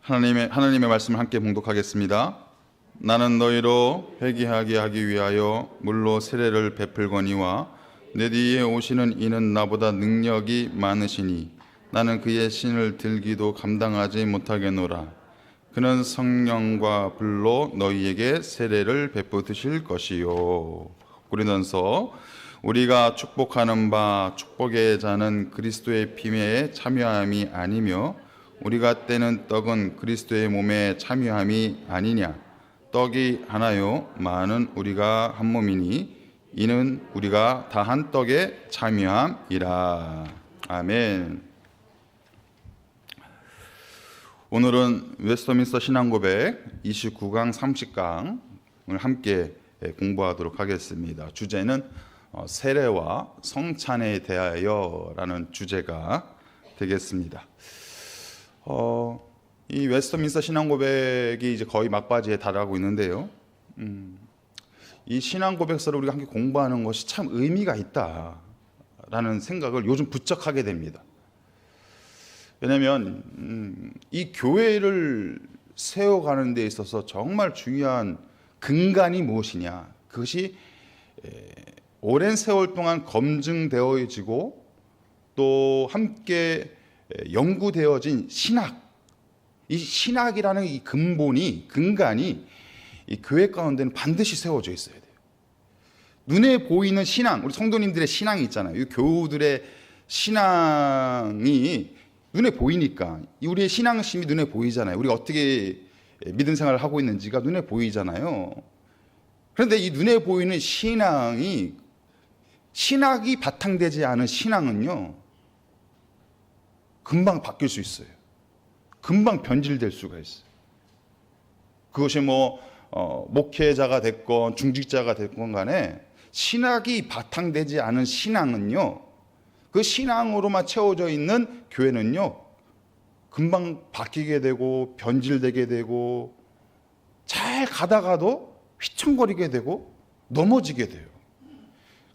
하나님의 말씀을 함께 봉독하겠습니다. 나는 너희로 회개하게 하기 위하여 물로 세례를 베풀거니와 내 뒤에 오시는 이는 나보다 능력이 많으시니 나는 그의 신을 들기도 감당하지 못하겠노라. 그는 성령과 불로 너희에게 세례를 베푸실 것이요. 고린도전서 우리가 축복하는 바 축복의 자는 그리스도의 피매에 참여함이 아니며 우리가 떼는 떡은 그리스도의 몸에 참여함이 아니냐. 떡이 하나요 많은 우리가 한 몸이니 이는 우리가 다 한 떡에 참여함이라. 아멘. 오늘은 웨스트민스터 신앙고백 29강 30강을 함께 공부하도록 하겠습니다. 주제는 세례와 성찬에 대하여라는 주제가 되겠습니다. 이 웨스트민스터 신앙고백이 이제 거의 막바지에 달하고 있는데요. 이 신앙고백서를 우리가 함께 공부하는 것이 참 의미가 있다라는 생각을 요즘 부쩍 하게 됩니다. 왜냐하면 이 교회를 세워가는 데 있어서 정말 중요한 근간이 무엇이냐, 그것이 오랜 세월 동안 검증되어지고 또 함께 연구되어진 신학, 이 신학이라는 이 근간이 이 교회 가운데는 반드시 세워져 있어야 돼요. 눈에 보이는 신앙, 우리 성도님들의 신앙이 있잖아요. 이 교우들의 신앙이 눈에 보이니까, 우리의 신앙심이 눈에 보이잖아요. 우리가 어떻게 믿음 생활을 하고 있는지가 눈에 보이잖아요. 그런데 이 눈에 보이는 신학이 바탕되지 않은 신앙은요, 금방 바뀔 수 있어요. 금방 변질될 수가 있어요. 그것이 목회자가 됐건 중직자가 됐건 간에 신학이 바탕되지 않은 신앙은요, 그 신앙으로만 채워져 있는 교회는요, 금방 바뀌게 되고 변질되게 되고 잘 가다가도 휘청거리게 되고 넘어지게 돼요.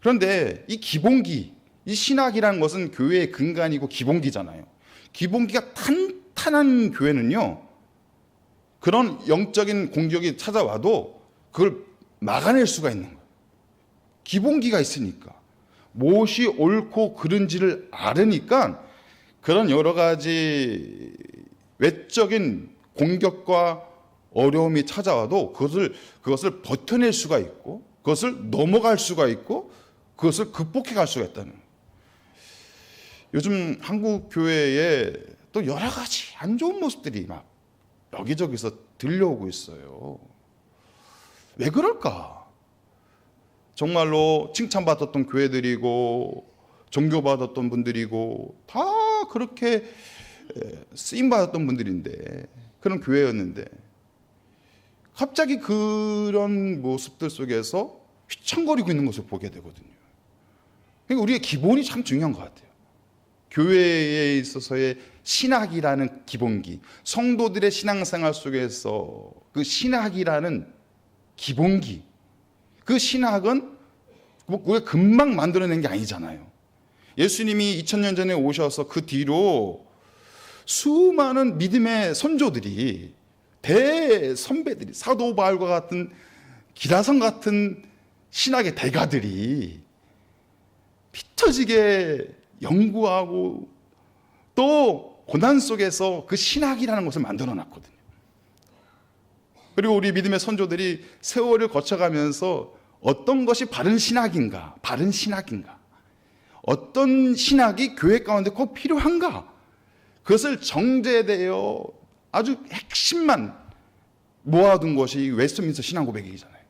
그런데 이 기본기, 이 신학이라는 것은 교회의 근간이고 기본기잖아요. 기본기가 탄탄한 교회는요, 그런 영적인 공격이 찾아와도 그걸 막아낼 수가 있는 거예요. 기본기가 있으니까. 무엇이 옳고 그른지를 알으니까 그런 여러 가지 외적인 공격과 어려움이 찾아와도 그것을 버텨낼 수가 있고, 그것을 넘어갈 수가 있고, 그것을 극복해 갈 수가 있다는 거예요. 요즘 한국 교회에 또 여러 가지 안 좋은 모습들이 막 여기저기서 들려오고 있어요. 왜 그럴까? 정말로 칭찬받았던 교회들이고 존경받았던 분들이고 다 그렇게 쓰임받았던 분들인데, 그런 교회였는데 갑자기 그런 모습들 속에서 휘청거리고 있는 것을 보게 되거든요. 그러니까 우리의 기본이 참 중요한 것 같아요. 교회에 있어서의 신학이라는 기본기, 성도들의 신앙생활 속에서 그 신학이라는 기본기, 그 신학은 우리가 금방 만들어낸 게 아니잖아요. 예수님이 2000년 전에 오셔서 그 뒤로 수많은 믿음의 선조들이, 대선배들이, 사도 바울과 같은, 기라성 같은 신학의 대가들이 피터지게 연구하고 또 고난 속에서 그 신학이라는 것을 만들어 놨거든요. 그리고 우리 믿음의 선조들이 세월을 거쳐가면서 어떤 것이 바른 신학인가, 어떤 신학이 교회 가운데 꼭 필요한가, 그것을 정제되어 아주 핵심만 모아둔 것이 웨스트민스터 신앙고백이잖아요.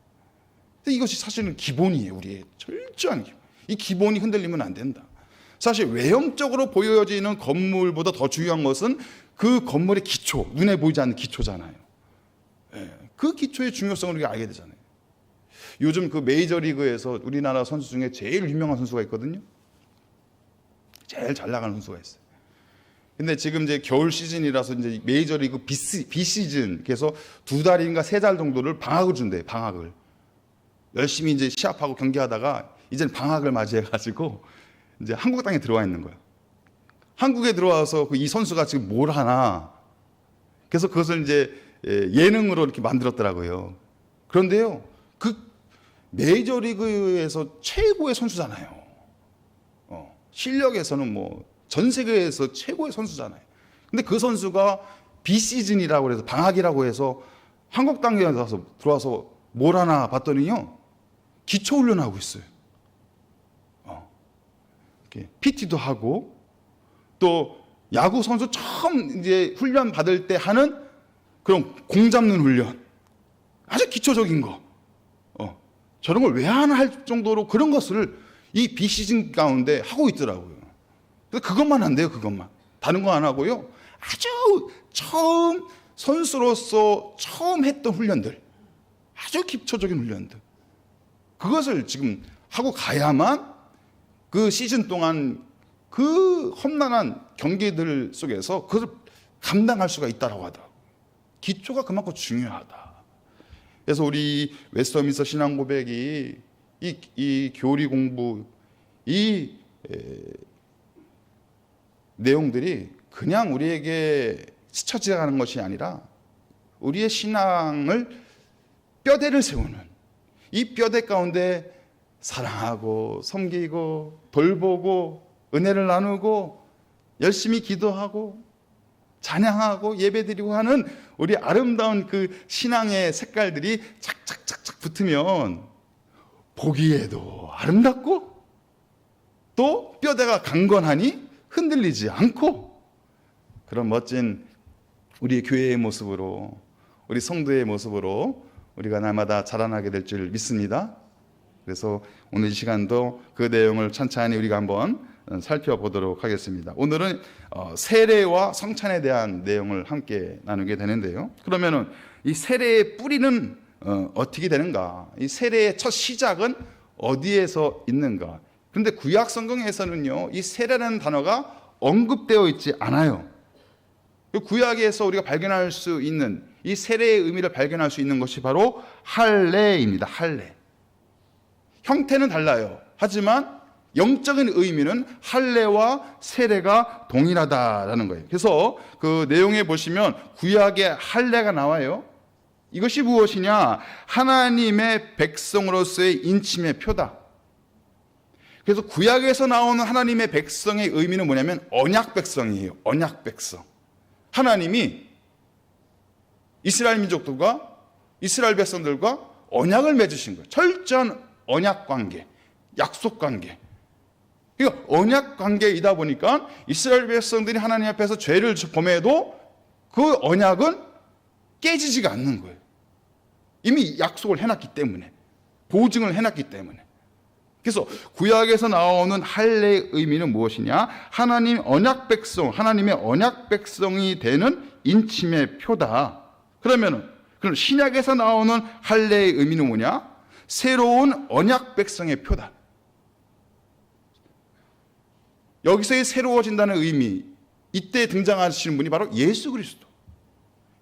근데 이것이 사실은 기본이에요. 우리의 철저한 기본. 이 기본이 흔들리면 안 된다. 사실 외형적으로 보여지는 건물보다 더 중요한 것은 그 건물의 기초, 눈에 보이지 않는 기초잖아요. 그 기초의 중요성을 우리가 알게 되잖아요. 요즘 그 메이저리그에서 우리나라 선수 중에 제일 유명한 선수가 있거든요. 제일 잘 나가는 선수가 있어요. 근데 지금 이제 겨울 시즌이라서 이제 메이저리그 비시즌, 그래서 2달인가 3달 정도를 방학을 준대요. 방학을. 열심히 이제 시합하고 경기하다가 이제는 방학을 맞이해가지고 이제 한국 땅에 들어와 있는 거예요. 한국에 들어와서 이 선수가 지금 뭘 하나, 그래서 그것을 이제 예능으로 이렇게 만들었더라고요. 그런데요, 그 메이저리그에서 최고의 선수잖아요. 실력에서는 뭐 전 세계에서 최고의 선수잖아요. 근데 그 선수가 비시즌이라고 해서 방학이라고 해서 한국 땅에 들어와서 뭘 하나 봤더니요, 기초 훈련하고 있어요. PT도 하고, 또 야구 선수 처음 이제 훈련 받을 때 하는 그런 공 잡는 훈련, 아주 기초적인 거, 저런 걸 왜 하나 할 정도로 그런 것을 이 비시즌 가운데 하고 있더라고요. 그래서 그것만 한대요, 그것만. 다른 거 안 하고요. 아주 처음 선수로서 처음 했던 훈련들, 아주 기초적인 훈련들, 그것을 지금 하고 가야만 그 시즌 동안 그 험난한 경기들 속에서 그것을 감당할 수가 있다라고 하다. 기초가 그만큼 중요하다. 그래서 우리 웨스트민스터 신앙 고백이 이 교리 공부, 이 내용들이 그냥 우리에게 스쳐 지나가는 것이 아니라 우리의 신앙을 뼈대를 세우는, 이 뼈대 가운데 사랑하고 섬기고 돌보고 은혜를 나누고 열심히 기도하고 찬양하고 예배드리고 하는 우리 아름다운 그 신앙의 색깔들이 착착착착 붙으면 보기에도 아름답고 또 뼈대가 강건하니 흔들리지 않고, 그런 멋진 우리 교회의 모습으로, 우리 성도의 모습으로 우리가 날마다 자라나게 될 줄 믿습니다. 그래서 오늘 이 시간도 그 내용을 천천히 우리가 한번 살펴보도록 하겠습니다. 오늘은 세례와 성찬에 대한 내용을 함께 나누게 되는데요. 그러면은 이 세례의 뿌리는 어떻게 되는가? 이 세례의 첫 시작은 어디에서 있는가? 그런데 구약 성경에서는요, 이 세례라는 단어가 언급되어 있지 않아요. 구약에서 우리가 발견할 수 있는 이 세례의 의미를 발견할 수 있는 것이 바로 할례입니다. 할례. 형태는 달라요. 하지만 영적인 의미는 할례와 세례가 동일하다라는 거예요. 그래서 그 내용에 보시면 구약에 할례가 나와요. 이것이 무엇이냐? 하나님의 백성으로서의 인침의 표다. 그래서 구약에서 나오는 하나님의 백성의 의미는 뭐냐면 언약 백성이에요. 언약 백성. 하나님이 이스라엘 민족들과 이스라엘 백성들과 언약을 맺으신 거예요. 철저한 언약 관계, 약속 관계. 그러니까 언약 관계이다 보니까 이스라엘 백성들이 하나님 앞에서 죄를 범해도 그 언약은 깨지지가 않는 거예요. 이미 약속을 해놨기 때문에, 보증을 해놨기 때문에. 그래서 구약에서 나오는 할례의 의미는 무엇이냐? 하나님 언약 백성, 하나님의 언약 백성이 되는 인침의 표다. 그럼 신약에서 나오는 할례의 의미는 뭐냐? 새로운 언약 백성의 표다. 여기서의 새로워진다는 의미, 이때 등장하시는 분이 바로 예수 그리스도.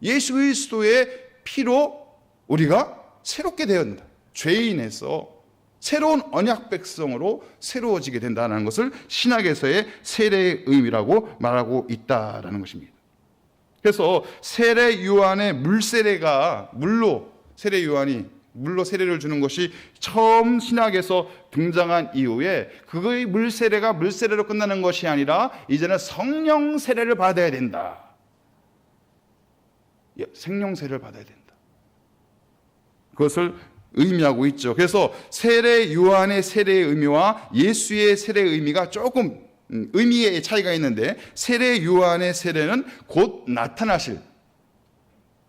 예수 그리스도의 피로 우리가 새롭게 되었다. 죄인에서 새로운 언약 백성으로 새로워지게 된다는 것을 신약에서의 세례의 의미라고 말하고 있다라는 것입니다. 그래서 세례 요한의 물로 세례 요한이 물로 세례를 주는 것이 처음 신약에서 등장한 이후에 그의 물세례가 물세례로 끝나는 것이 아니라 이제는 성령 세례를 받아야 된다. 생명 세례를 받아야 된다. 그것을 의미하고 있죠. 그래서 세례 요한의 세례의 의미와 예수의 세례의 의미가 조금 의미의 차이가 있는데, 세례 요한의 세례는 곧 나타나실,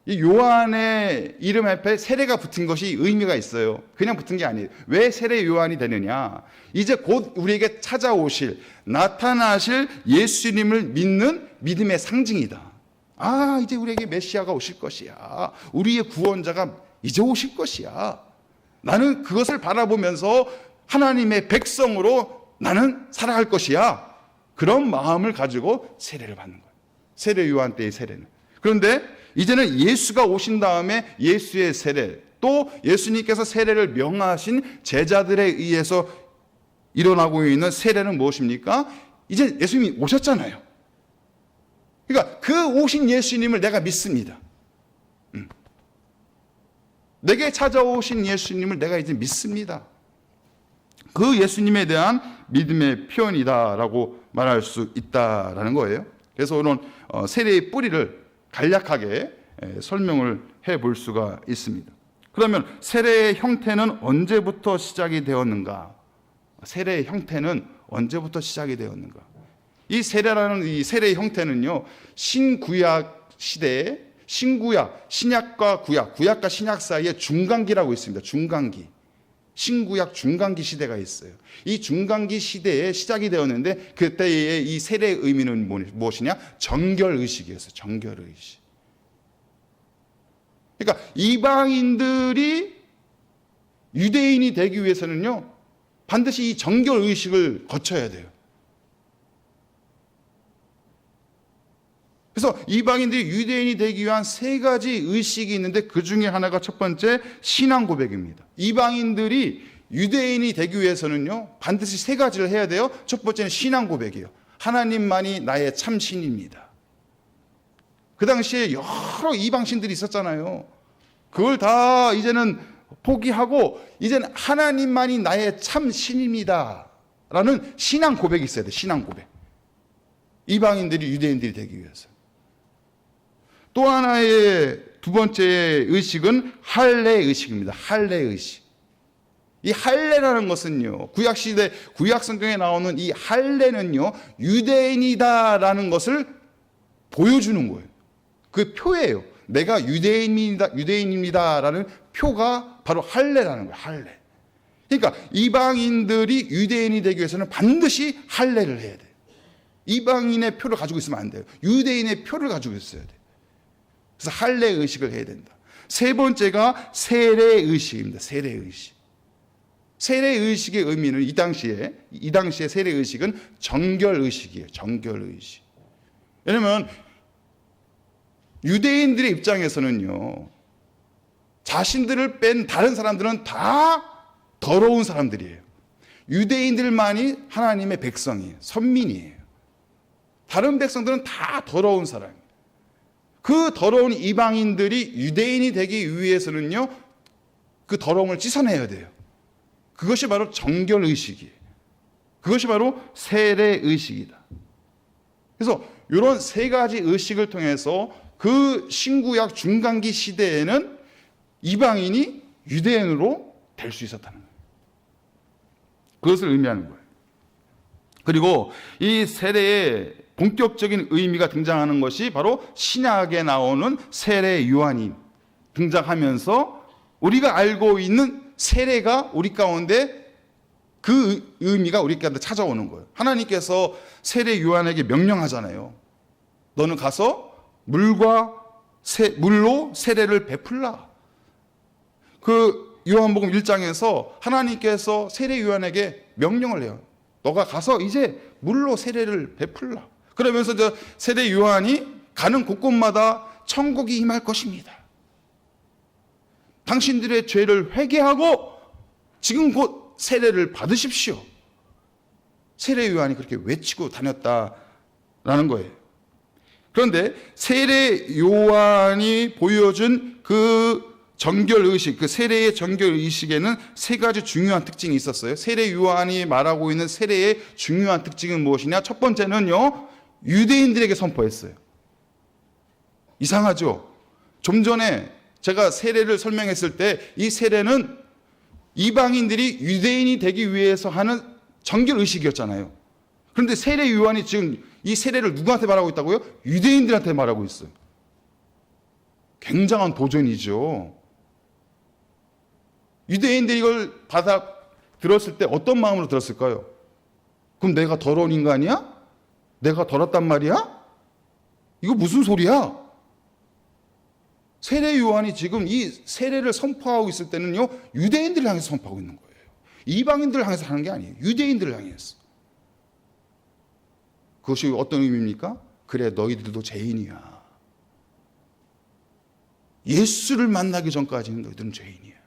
이 요한의 이름 앞에 세례가 붙은 것이 의미가 있어요. 그냥 붙은 게 아니에요. 왜 세례 요한이 되느냐? 이제 곧 우리에게 찾아오실, 나타나실 예수님을 믿는 믿음의 상징이다. 아, 이제 우리에게 메시아가 오실 것이야. 우리의 구원자가 이제 오실 것이야. 나는 그것을 바라보면서 하나님의 백성으로 나는 살아갈 것이야. 그런 마음을 가지고 세례를 받는 거예요. 세례 요한 때의 세례는. 그런데 이제는 예수가 오신 다음에 예수의 세례, 또 예수님께서 세례를 명하신 제자들에 의해서 일어나고 있는 세례는 무엇입니까? 이제 예수님이 오셨잖아요. 그러니까 그 오신 예수님을 내가 믿습니다. 내게 찾아오신 예수님을 내가 이제 믿습니다. 그 예수님에 대한 믿음의 표현이다라고 말할 수 있다라는 거예요. 그래서 오늘 세례의 뿌리를 간략하게 설명을 해볼 수가 있습니다. 그러면 세례의 형태는 언제부터 시작이 되었는가? 세례의 형태는 언제부터 시작이 되었는가? 이 세례라는 이 세례의 형태는요, 신구약 시대에 신구약, 신약과 구약, 구약과 신약 사이에 중간기라고 있습니다. 중간기. 신구약 중간기 시대가 있어요. 이 중간기 시대에 시작이 되었는데 그때의 이 세례의 의미는 무엇이냐? 정결의식이었어요. 정결의식. 그러니까 이방인들이 유대인이 되기 위해서는요, 반드시 이 정결의식을 거쳐야 돼요. 그래서 이방인들이 유대인이 되기 위한 세 가지 의식이 있는데 그 중에 하나가 첫 번째 신앙 고백입니다. 이방인들이 유대인이 되기 위해서는요, 반드시 세 가지를 해야 돼요. 첫 번째는 신앙 고백이에요. 하나님만이 나의 참 신입니다. 그 당시에 여러 이방신들이 있었잖아요. 그걸 다 이제는 포기하고 이제는 하나님만이 나의 참 신입니다 라는 신앙 고백이 있어야 돼요. 신앙 고백. 이방인들이 유대인들이 되기 위해서. 또 하나의 두 번째 의식은 할례 의식입니다. 할례 의식. 이 할례라는 것은요, 구약시대, 구약성경에 나오는 이 할례는요, 유대인이다라는 것을 보여주는 거예요. 그 표예요. 내가 유대인입니다라는 표가 바로 할례라는 거예요. 할례. 그러니까 이방인들이 유대인이 되기 위해서는 반드시 할례를 해야 돼요. 이방인의 표를 가지고 있으면 안 돼요. 유대인의 표를 가지고 있어야 돼요. 그래서 할례 의식을 해야 된다. 세 번째가 세례 의식입니다. 세례 의식. 세례 의식의 의미는 이 당시에 세례 의식은 정결 의식이에요. 정결 의식. 왜냐하면 유대인들의 입장에서는요, 자신들을 뺀 다른 사람들은 다 더러운 사람들이에요. 유대인들만이 하나님의 백성이에요. 선민이에요. 다른 백성들은 다 더러운 사람이에요. 그 더러운 이방인들이 유대인이 되기 위해서는요, 그 더러움을 씻어내야 돼요. 그것이 바로 정결의식이에요. 그것이 바로 세례의식이다. 그래서 이런 세 가지 의식을 통해서 그 신구약 중간기 시대에는 이방인이 유대인으로 될 수 있었다는 거예요. 그것을 의미하는 거예요. 그리고 이 세례의 본격적인 의미가 등장하는 것이 바로 신약에 나오는 세례 요한이 등장하면서 우리가 알고 있는 세례가 우리 가운데 그 의미가 우리 가운데 찾아오는 거예요. 하나님께서 세례 요한에게 명령하잖아요. 너는 가서 물로 세례를 베풀라. 그 요한복음 1장에서 하나님께서 세례 요한에게 명령을 해요. 너가 가서 이제 물로 세례를 베풀라. 그러면서 저 세례 요한이 가는 곳곳마다 천국이 임할 것입니다. 당신들의 죄를 회개하고 지금 곧 세례를 받으십시오. 세례 요한이 그렇게 외치고 다녔다라는 거예요. 그런데 세례 요한이 보여준 그 정결의식, 그 세례의 정결의식에는 세 가지 중요한 특징이 있었어요. 세례 요한이 말하고 있는 세례의 중요한 특징은 무엇이냐? 첫 번째는요, 유대인들에게 선포했어요. 이상하죠? 좀 전에 제가 세례를 설명했을 때 이 세례는 이방인들이 유대인이 되기 위해서 하는 정결의식이었잖아요. 그런데 세례 요한이 지금 이 세례를 누구한테 말하고 있다고요? 유대인들한테 말하고 있어요. 굉장한 도전이죠. 유대인들이 이걸 들었을 때 어떤 마음으로 들었을까요? 그럼 내가 더러운 인간이야? 내가 더럽단 말이야? 이거 무슨 소리야? 세례 요한이 지금 이 세례를 선포하고 있을 때는요, 유대인들을 향해서 선포하고 있는 거예요. 이방인들을 향해서 하는 게 아니에요. 유대인들을 향해서. 그것이 어떤 의미입니까? 그래, 너희들도 죄인이야. 예수를 만나기 전까지는 너희들은 죄인이야.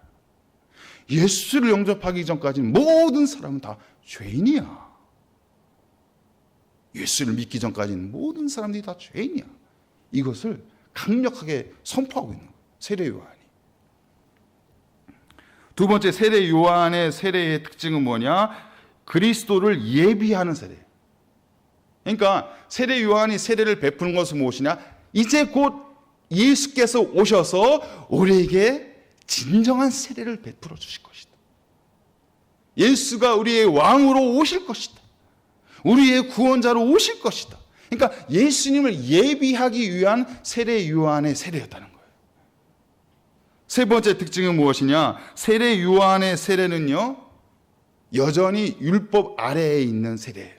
예수를 영접하기 전까지는 모든 사람은 다 죄인이야. 예수를 믿기 전까지는 모든 사람들이 다 죄인이야. 이것을 강력하게 선포하고 있는 거예요. 세례 요한이. 두 번째, 세례 요한의 세례의 특징은 뭐냐? 그리스도를 예비하는 세례. 그러니까 세례 요한이 세례를 베푸는 것은 무엇이냐? 이제 곧 예수께서 오셔서 우리에게 진정한 세례를 베풀어 주실 것이다. 예수가 우리의 왕으로 오실 것이다. 우리의 구원자로 오실 것이다. 그러니까 예수님을 예비하기 위한 세례 요한의 세례였다는 거예요. 세 번째 특징은 무엇이냐? 세례 요한의 세례는요, 여전히 율법 아래에 있는 세례예요.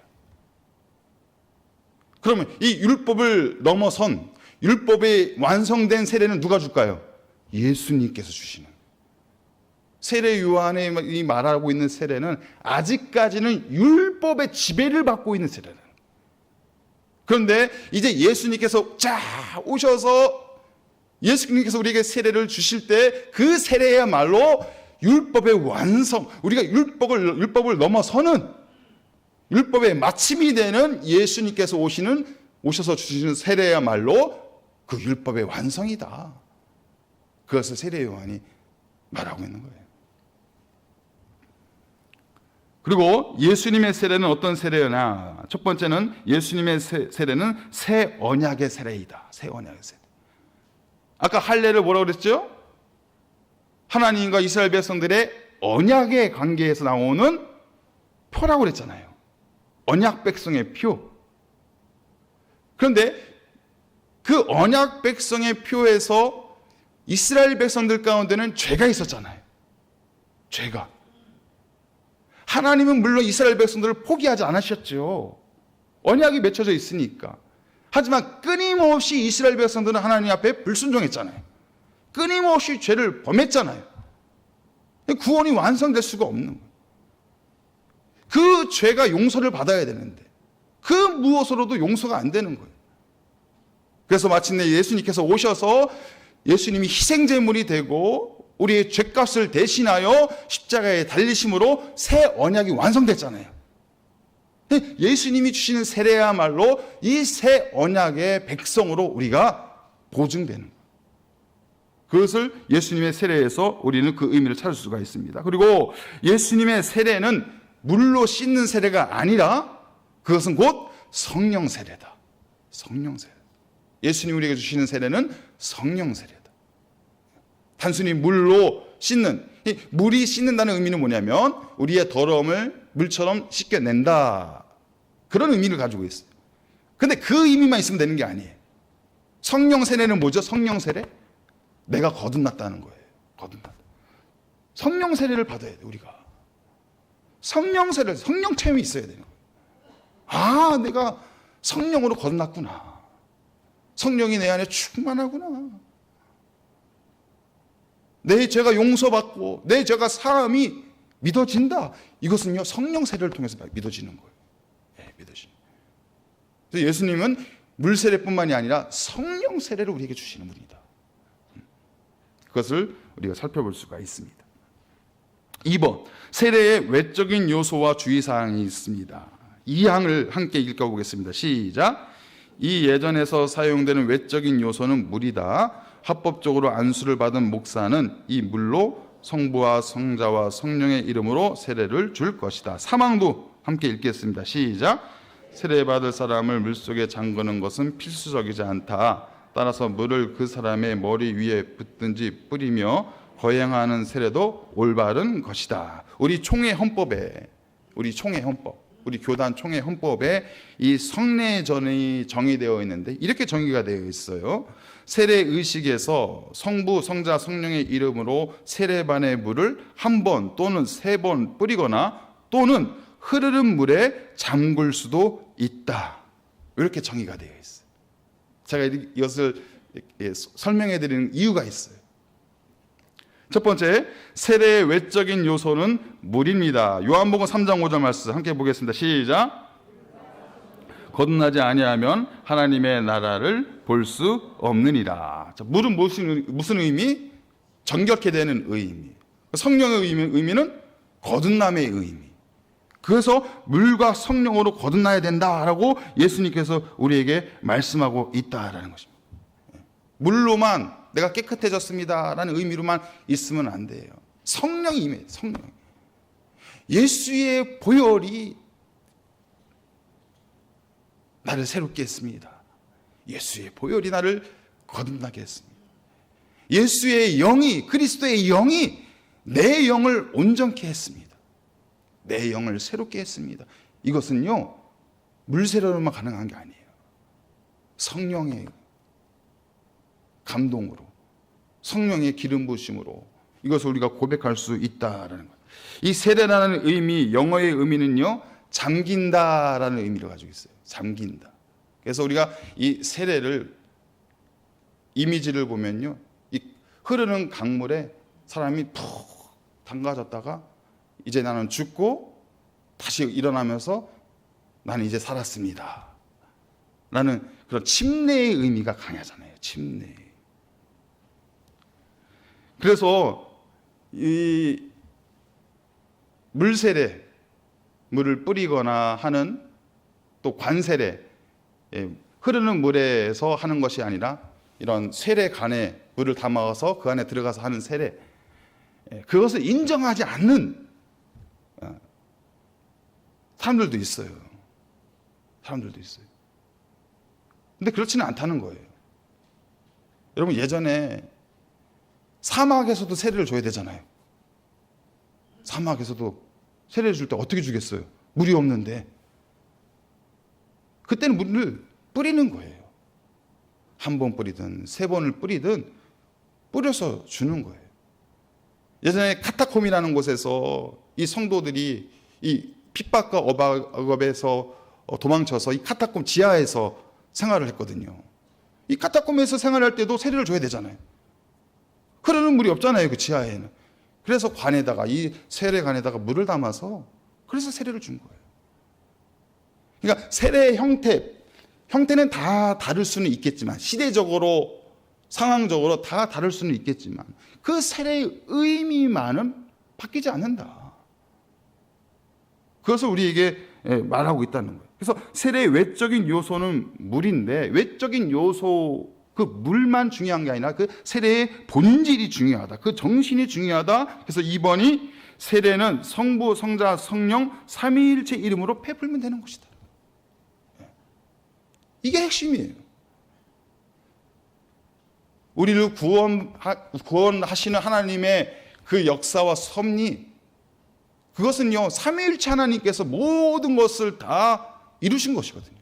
그러면 이 율법을 넘어선 율법이 완성된 세례는 누가 줄까요? 예수님께서 주시는. 세례 요한이 말하고 있는 세례는 아직까지는 율법의 지배를 받고 있는 세례는. 그런데 이제 예수님께서 오셔서 예수님께서 우리에게 세례를 주실 때 그 세례야말로 율법의 완성, 우리가 율법을 넘어서는 율법의 마침이 되는 예수님께서 오셔서 주시는 세례야말로 그 율법의 완성이다. 그것을 세례 요한이 말하고 있는 거예요. 그리고 예수님의 세례는 어떤 세례냐? 첫 번째는 예수님의 세례는 새 언약의 세례이다. 새 언약의 세례. 아까 할례를 뭐라고 그랬죠? 하나님과 이스라엘 백성들의 언약의 관계에서 나오는 표라고 그랬잖아요. 언약 백성의 표. 그런데 그 언약 백성의 표에서 이스라엘 백성들 가운데는 죄가 있었잖아요. 죄가. 하나님은 물론 이스라엘 백성들을 포기하지 않으셨죠. 언약이 맺혀져 있으니까. 하지만 끊임없이 이스라엘 백성들은 하나님 앞에 불순종했잖아요. 끊임없이 죄를 범했잖아요. 구원이 완성될 수가 없는 거예요. 그 죄가 용서를 받아야 되는데 그 무엇으로도 용서가 안 되는 거예요. 그래서 마침내 예수님께서 오셔서 예수님이 희생제물이 되고 우리의 죄값을 대신하여 십자가에 달리심으로 새 언약이 완성됐잖아요. 예수님이 주시는 세례야말로 이 새 언약의 백성으로 우리가 보증되는 거예요. 그것을 예수님의 세례에서 우리는 그 의미를 찾을 수가 있습니다. 그리고 예수님의 세례는 물로 씻는 세례가 아니라 그것은 곧 성령 세례다. 성령 세례. 예수님이 우리에게 주시는 세례는 성령 세례다. 단순히 물로 씻는, 물이 씻는다는 의미는 뭐냐면 우리의 더러움을 물처럼 씻겨낸다. 그런 의미를 가지고 있어요. 근데 그 의미만 있으면 되는 게 아니에요. 성령 세례는 뭐죠? 성령 세례? 내가 거듭났다는 거예요. 거듭났다. 성령 세례를 받아야 돼, 우리가. 성령 세례, 성령 체험이 있어야 되는 거예요. 아, 내가 성령으로 거듭났구나. 성령이 내 안에 충만하구나. 내 죄가 용서받고 내 죄가 사함이 믿어진다. 이것은요, 성령 세례를 통해서 믿어지는 거예요. 네, 믿어지는. 그래서 예수님은 물 세례뿐만이 아니라 성령 세례를 우리에게 주시는 분이다. 그것을 우리가 살펴볼 수가 있습니다. 2번, 세례의 외적인 요소와 주의사항이 있습니다. 이 항을 함께 읽어보겠습니다. 시작. 이 예전에서 사용되는 외적인 요소는 물이다. 합법적으로 안수를 받은 목사는 이 물로 성부와 성자와 성령의 이름으로 세례를 줄 것이다. 사망도 함께 읽겠습니다. 시작. 세례받을 사람을 물속에 잠그는 것은 필수적이지 않다. 따라서 물을 그 사람의 머리 위에 붓든지 뿌리며 거행하는 세례도 올바른 것이다. 우리 교단 총회 헌법에 이 성례전이 정의되어 있는데 이렇게 정의가 되어 있어요. 세례 의식에서 성부, 성자, 성령의 이름으로 세례반의 물을 한 번 또는 세 번 뿌리거나 또는 흐르는 물에 잠글 수도 있다. 이렇게 정의가 되어 있어요. 제가 이것을 설명해 드리는 이유가 있어요. 첫 번째, 세례의 외적인 요소는 물입니다. 요한복음 3장 5절 말씀 함께 보겠습니다. 시작. 거듭나지 아니하면 하나님의 나라를 볼 수 없느니라. 자, 물은 무슨 의미? 정결케 되는 의미. 성령의 의미는 거듭남의 의미. 그래서 물과 성령으로 거듭나야 된다라고 예수님께서 우리에게 말씀하고 있다라는 것입니다. 물로만 내가 깨끗해졌습니다라는 의미로만 있으면 안 돼요. 성령이 임해요. 성령. 예수의 보혈이 나를 새롭게 했습니다. 예수의 보혈이 나를 거듭나게 했습니다. 예수의 영이, 그리스도의 영이 내 영을 온전케 했습니다. 내 영을 새롭게 했습니다. 이것은요, 물세례로만 가능한 게 아니에요. 성령의 감동으로, 성령의 기름 부으심으로 이것을 우리가 고백할 수 있다라는 것. 이 세례라는 의미, 영어의 의미는요, 잠긴다라는 의미를 가지고 있어요. 잠긴다. 그래서 우리가 이 세례를 이미지를 보면요, 이 흐르는 강물에 사람이 푹 담가졌다가 이제 나는 죽고 다시 일어나면서 나는 이제 살았습니다 라는 그런 침례의 의미가 강하잖아요. 침례. 그래서 이 물세례, 물을 뿌리거나 하는, 또 관세례, 흐르는 물에서 하는 것이 아니라 이런 세례관에 물을 담아서 그 안에 들어가서 하는 세례, 그것을 인정하지 않는 사람들도 있어요. 사람들도 있어요. 근데 그렇지는 않다는 거예요. 여러분, 예전에 사막에서도 세례를 줘야 되잖아요. 사막에서도 세례를 줄 때 어떻게 주겠어요? 물이 없는데. 그때는 물을 뿌리는 거예요. 한 번 뿌리든 세 번을 뿌리든 뿌려서 주는 거예요. 예전에 카타콤이라는 곳에서 이 성도들이 이 핍박과 억압에서 도망쳐서 이 카타콤 지하에서 생활을 했거든요. 이 카타콤에서 생활할 때도 세례를 줘야 되잖아요. 흐르는 물이 없잖아요, 그 지하에는. 그래서 관에다가, 이 세례관에다가 물을 담아서 그래서 세례를 준 거예요. 그러니까 세례의 형태는 다 다를 수는 있겠지만, 시대적으로, 상황적으로 다 다를 수는 있겠지만, 그 세례의 의미만은 바뀌지 않는다. 그것을 우리에게 말하고 있다는 거예요. 그래서 세례의 외적인 요소는 물인데, 외적인 요소, 그 물만 중요한 게 아니라 그 세례의 본질이 중요하다. 그 정신이 중요하다. 그래서 2번이 세례는 성부, 성자, 성령, 삼위일체 이름으로 베풀면 되는 것이다. 이게 핵심이에요. 우리를 구원하시는 하나님의 그 역사와 섭리, 그것은요, 삼위일체 하나님께서 모든 것을 다 이루신 것이거든요.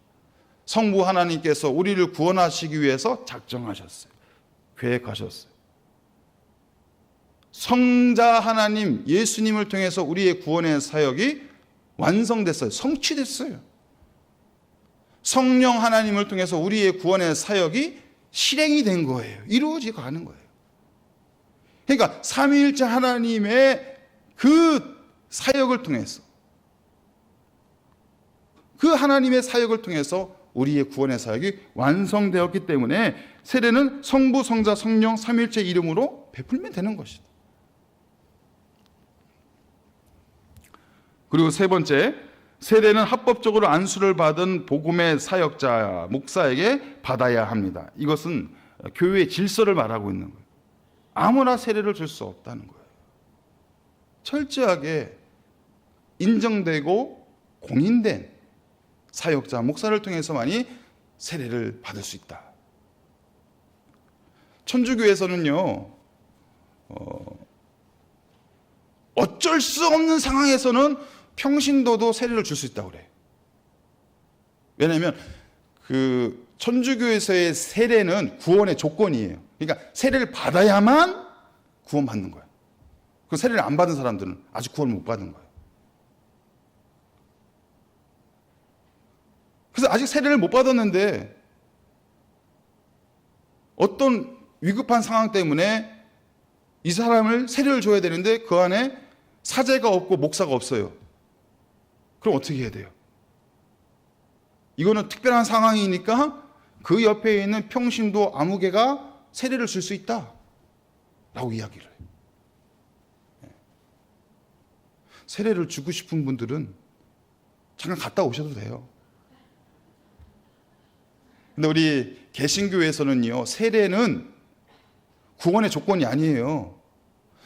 성부 하나님께서 우리를 구원하시기 위해서 작정하셨어요. 계획하셨어요. 성자 하나님 예수님을 통해서 우리의 구원의 사역이 완성됐어요. 성취됐어요. 성령 하나님을 통해서 우리의 구원의 사역이 실행이 된 거예요. 이루어져 가는 거예요. 그러니까 삼위일체 하나님의 그 사역을 통해서, 그 하나님의 사역을 통해서 우리의 구원의 사역이 완성되었기 때문에 세례는 성부, 성자, 성령, 삼위일체 이름으로 베풀면 되는 것이다. 그리고 세 번째, 세례는 합법적으로 안수를 받은 복음의 사역자, 목사에게 받아야 합니다. 이것은 교회의 질서를 말하고 있는 거예요. 아무나 세례를 줄 수 없다는 거예요. 철저하게 인정되고 공인된 사역자, 목사를 통해서만이 세례를 받을 수 있다. 천주교에서는요, 어쩔 수 없는 상황에서는 평신도도 세례를 줄 수 있다고 그래요. 왜냐하면 그 천주교에서의 세례는 구원의 조건이에요. 그러니까 세례를 받아야만 구원받는 거예요. 그 세례를 안 받은 사람들은 아직 구원을 못 받은 거예요. 그래서 아직 세례를 못 받았는데 어떤 위급한 상황 때문에 이 사람을 세례를 줘야 되는데 그 안에 사제가 없고 목사가 없어요. 그럼 어떻게 해야 돼요? 이거는 특별한 상황이니까 그 옆에 있는 평신도 아무개가 세례를 줄 수 있다 라고 이야기를 해요. 세례를 주고 싶은 분들은 잠깐 갔다 오셔도 돼요. 근데 우리 개신교에서는요, 세례는 구원의 조건이 아니에요.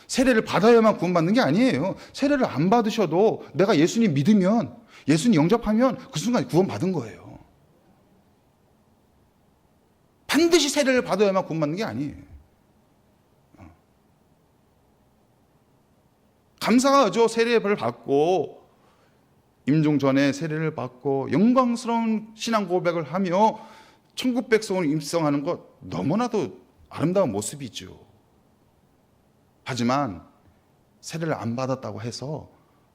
세례를 받아야만 구원받는 게 아니에요. 세례를 안 받으셔도 내가 예수님 믿으면, 예수님 영접하면 그 순간 구원받은 거예요. 반드시 세례를 받아야만 구원받는 게 아니에요. 감사하죠. 세례를 받고 임종 전에 세례를 받고 영광스러운 신앙 고백을 하며 천국 백성을 입성하는 것 너무나도 아름다운 모습이죠. 하지만 세례를 안 받았다고 해서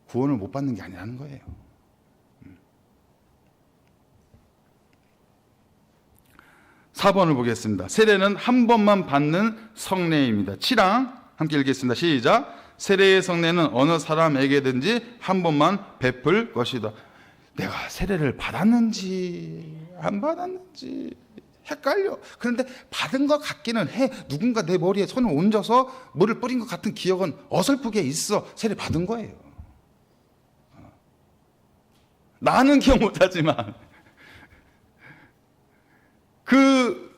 구원을 못 받는 게 아니라는 거예요. 4번을 보겠습니다. 세례는 한 번만 받는 성례입니다. 7항 함께 읽겠습니다. 시작. 세례의 성례는 어느 사람에게든지 한 번만 베풀 것이다. 내가 세례를 받았는지 안 받았는지 헷갈려. 그런데 받은 것 같기는 해. 누군가 내 머리에 손을 얹어서 물을 뿌린 것 같은 기억은 어설프게 있어. 세례 받은 거예요. 나는 기억 못하지만 그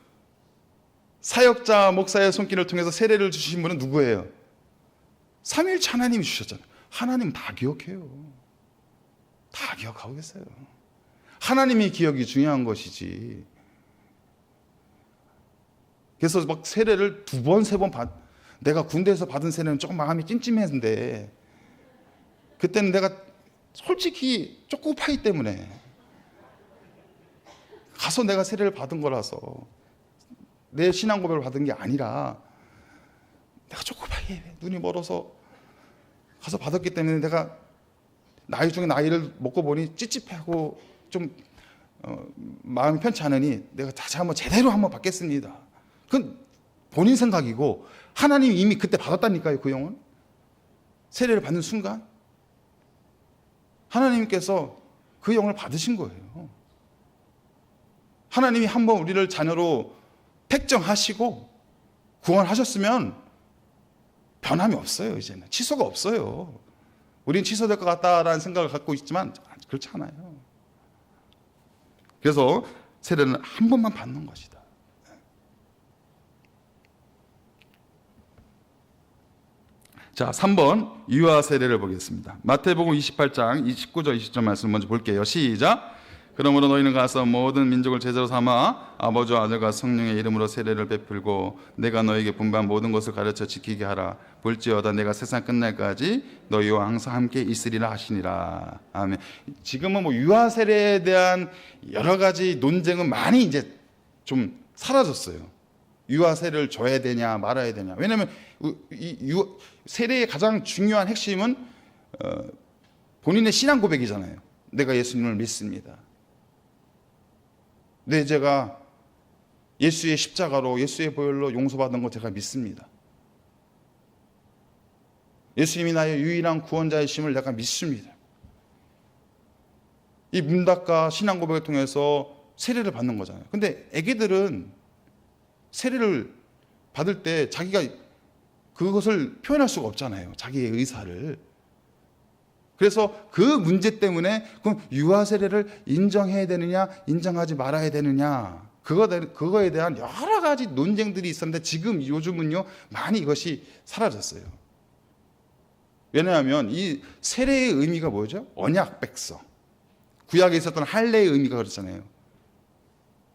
사역자 목사의 손길을 통해서 세례를 주신 분은 누구예요? 삼위일체 하나님이 주셨잖아요. 하나님 다 기억해요. 다 기억하고 계세요. 하나님의 기억이 중요한 것이지. 그래서 막 세례를 2번, 3번 내가 군대에서 받은 세례는 조금 마음이 찜찜했는데 그때는 내가 솔직히 쪼꼬파이 때문에 가서 내가 세례를 받은 거라서 내 신앙 고백을 받은 게 아니라 내가 쪼꼬파이 눈이 멀어서 가서 받았기 때문에 내가 나이 중에 나이를 먹고 보니 찝찝하고 좀 마음이 편치 않으니 내가 다시 한번 제대로 한번 받겠습니다. 그건 본인 생각이고 하나님이 이미 그때 받았다니까요. 그 영혼 세례를 받는 순간 하나님께서 그 영혼을 받으신 거예요. 하나님이 한번 우리를 자녀로 택정하시고 구원하셨으면 변함이 없어요. 이제는 취소가 없어요. 우린 취소될 것 같다라는 생각을 갖고 있지만 그렇지 않아요. 그래서 세례는 한 번만 받는 것이다. 자, 3번 유아 세례를 보겠습니다. 마태복음 28장 19절 20절 말씀 먼저 볼게요. 시작. 그러므로 너희는 가서 모든 민족을 제자로 삼아 아버지와 아들과 성령의 이름으로 세례를 베풀고 내가 너에게 분부한 모든 것을 가르쳐 지키게 하라. 볼지어다 내가 세상 끝날까지 너희와 항상 함께 있으리라 하시니라. 아멘. 지금은 뭐 유아 세례에 대한 여러 가지 논쟁은 많이 이제 좀 사라졌어요. 유아 세례를 줘야 되냐 말아야 되냐. 왜냐하면 세례의 가장 중요한 핵심은 본인의 신앙 고백이잖아요. 내가 예수님을 믿습니다. 내 죄가 예수의 십자가로 예수의 보혈로 용서받은 거 제가 믿습니다. 예수님이 나의 유일한 구원자이심을 내가 믿습니다. 이 문답과 신앙 고백을 통해서 세례를 받는 거잖아요. 근데 애기들은 세례를 받을 때 자기가 그것을 표현할 수가 없잖아요. 자기의 의사를. 그래서 그 문제 때문에 그럼 유아 세례를 인정해야 되느냐 인정하지 말아야 되느냐 그거에 대한 여러 가지 논쟁들이 있었는데 지금 요즘은요 많이 이것이 사라졌어요. 왜냐하면 이 세례의 의미가 뭐죠? 언약 백성. 구약에 있었던 할례의 의미가 그렇잖아요.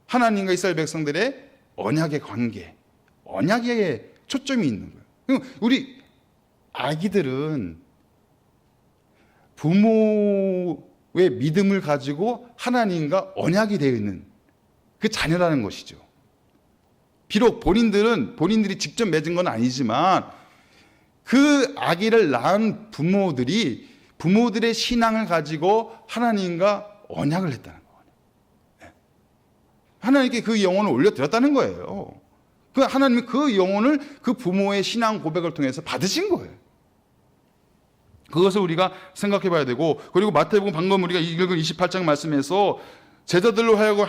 하나님과 이스라엘 백성들의 언약의 관계, 언약에 초점이 있는 거예요. 우리 아기들은 부모의 믿음을 가지고 하나님과 언약이 되어 있는 그 자녀라는 것이죠. 비록 본인들이 직접 맺은 건 아니지만 그 아기를 낳은 부모들의 신앙을 가지고 하나님과 언약을 했다는 거예요. 하나님께 그 영혼을 올려드렸다는 거예요. 하나님이 그 영혼을 그 부모의 신앙 고백을 통해서 받으신 거예요. 그것을 우리가 생각해 봐야 되고, 그리고 마태복음 방금 우리가 읽은 28장 말씀에서 제자들로 하여금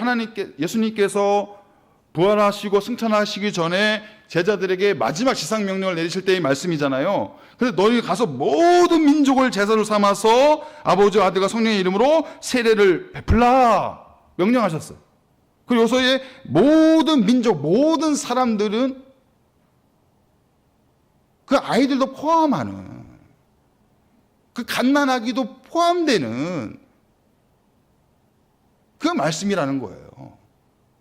예수님께서 부활하시고 승천하시기 전에 제자들에게 마지막 지상명령을 내리실 때의 말씀이잖아요. 그래서 너희 가서 모든 민족을 제자로 삼아서 아버지와 아들과 성령의 이름으로 세례를 베풀라 명령하셨어요. 그리고 요소의 모든 민족, 모든 사람들은 그 아이들도 포함하는, 그 갓난아기도 포함되는 그 말씀이라는 거예요.